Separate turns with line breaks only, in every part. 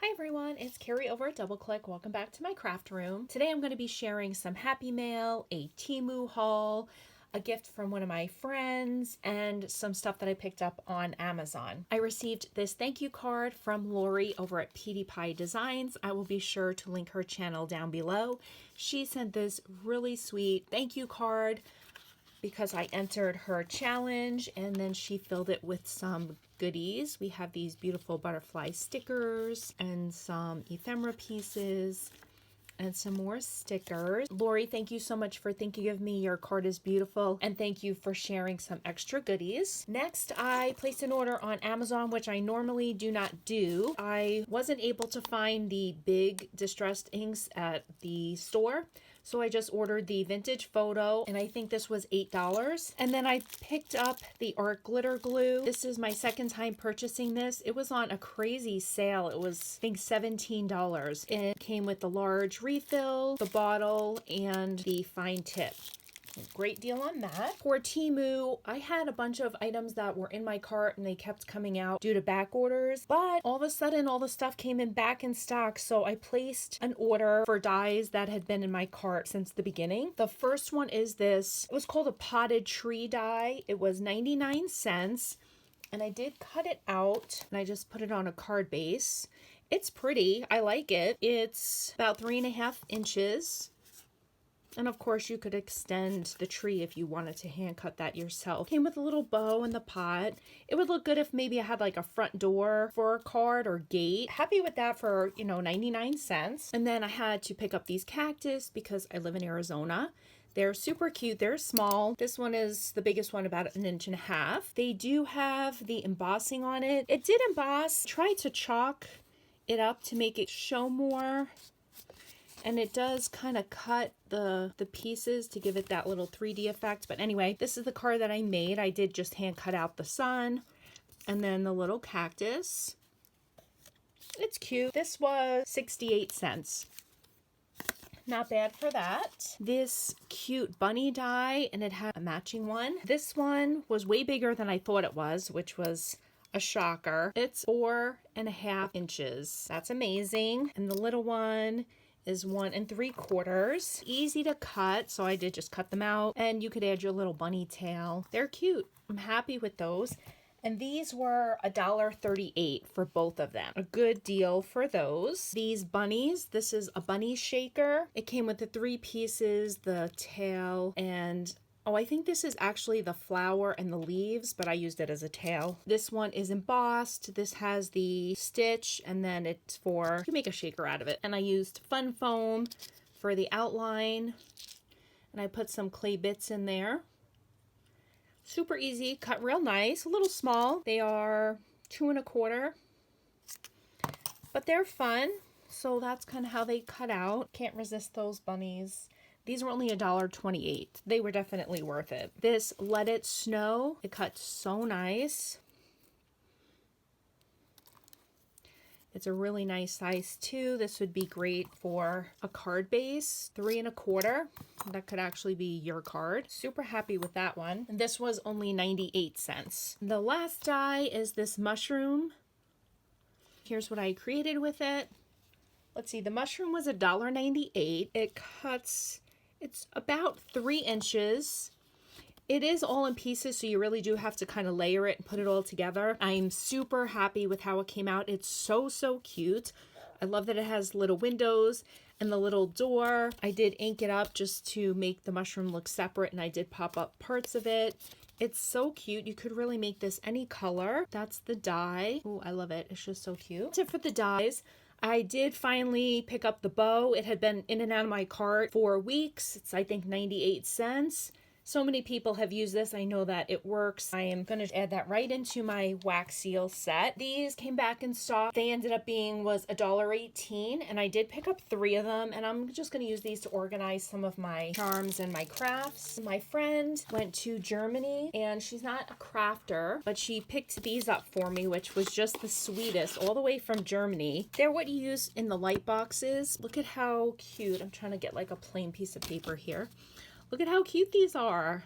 Hi everyone, it's Carrie over at DoubleClick. Welcome back to my craft room. Today I'm going to be sharing some Happy Mail, a Temu haul, a gift from one of my friends, and some stuff that I picked up on Amazon. I received this thank you card from Lori over at Petey Pie Designs. I will be sure to link her channel down below. She sent this really sweet thank you card because I entered her challenge, and then she filled it with some goodies. We have these beautiful butterfly stickers and some ephemera pieces and some more stickers. Lori, thank you so much for thinking of me. Your card is beautiful, and thank you for sharing some extra goodies. Next, I placed an order on Amazon, which I normally do not do. I wasn't able to find the big distressed inks at the store, so I just ordered the vintage photo, and I think this was $8. And then I picked up the art glitter glue. This is my second time purchasing this. It was on a crazy sale. It was, I think, $17. It came with the large refill, the bottle, and the fine tip. Great deal on that. For Temu, I had a bunch of items that were in my cart and they kept coming out due to back orders, but all of a sudden all the stuff came back in stock, so I placed an order for dies that had been in my cart since the beginning. The first one is this. It was called a potted tree die. It was 99 cents, and I did cut it out and I just put it on a card base. It's pretty. I like it. It's about 3.5 inches. And of course you could extend the tree if you wanted to hand cut that yourself. Came with a little bow in the pot. It would look good if maybe I had like a front door for a card or gate. Happy with that for, 99 cents. And then I had to pick up these cactus because I live in Arizona. They're super cute. They're small. This one is the biggest one, about 1.5 inches. They do have the embossing on it. It did emboss. Tried to chalk it up to make it show more. And it does kind of cut the pieces to give it that little 3D effect. But anyway, this is the card that I made. I did just hand cut out the sun and then the little cactus. It's cute. This was 68 cents. Not bad for that. This cute bunny die, and it had a matching one. This one was way bigger than I thought it was, which was a shocker. It's 4.5 inches. That's amazing. And the little one is 1 3/4. Easy to cut, so I did just cut them out, and you could add your little bunny tail. They're cute. I'm happy with those. And these were $1.38 for both of them. A good deal for those. These bunnies, this is a bunny shaker. It came with the 3 pieces, the tail, and I think this is actually the flower and the leaves, but I used it as a tail. This one is embossed. This has the stitch, and then it's for, you make a shaker out of it. And I used fun foam for the outline, and I put some clay bits in there. Super easy, cut real nice, a little small. They are 2 1/4, but they're fun. So that's kind of how they cut out. Can't resist those bunnies. These were only $1.28. They were definitely worth it. This Let It Snow, it cut so nice. It's a really nice size too. This would be great for a card base, 3 1/4. That could actually be your card. Super happy with that one. And this was only 98 cents. The last die is this mushroom. Here's what I created with it. Let's see, the mushroom was $1.98. It cuts, it's about 3 inches. It is all in pieces, so you really do have to kind of layer it and put it all together. I'm super happy with how it came out. It's so, so cute. I love that it has little windows and the little door. I did ink it up just to make the mushroom look separate, and I did pop up parts of it. It's so cute. You could really make this any color. That's the die. Oh, I love it. It's just so cute. That's it for the dies. I did finally pick up the bow. It had been in and out of my cart for weeks. It's, I think, 98 cents. So many people have used this. I know that it works. I am going to add that right into my wax seal set. These came back in stock. They ended up being $1.18, and I did pick up 3 of them, and I'm just going to use these to organize some of my charms and my crafts. My friend went to Germany, and she's not a crafter, but she picked these up for me, which was just the sweetest, all the way from Germany. They're what you use in the light boxes. Look at how cute. I'm trying to get like a plain piece of paper here. Look at how cute these are.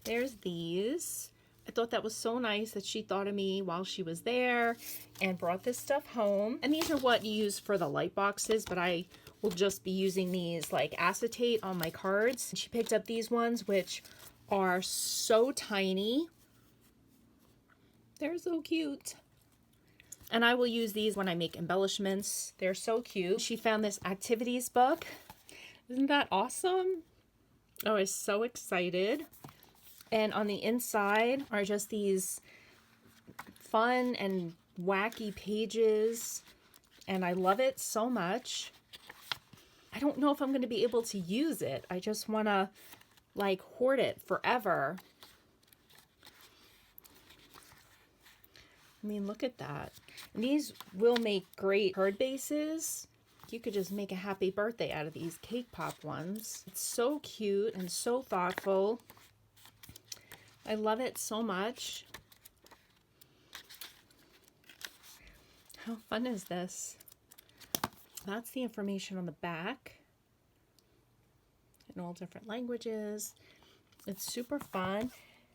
There's these. I thought that was so nice that she thought of me while she was there and brought this stuff home. And these are what you use for the light boxes, but I will just be using these like acetate on my cards. She picked up these ones, which are so tiny. They're so cute. And I will use these when I make embellishments. They're so cute. She found this activities book. Isn't that awesome? I was so excited. And on the inside are just these fun and wacky pages. And I love it so much. I don't know if I'm going to be able to use it. I just want to like hoard it forever. I mean, look at that. And these will make great card bases. You could just make a happy birthday out of these cake pop ones. It's so cute and so thoughtful. I love it so much. How fun is this? That's the information on the back in all different languages. It's super fun.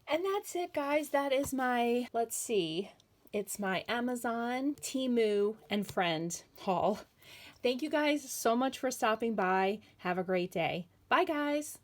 And that's it, guys. That is my, let's see, it's my Amazon, Temu, and Friend haul. Thank you guys so much for stopping by. Have a great day. Bye, guys.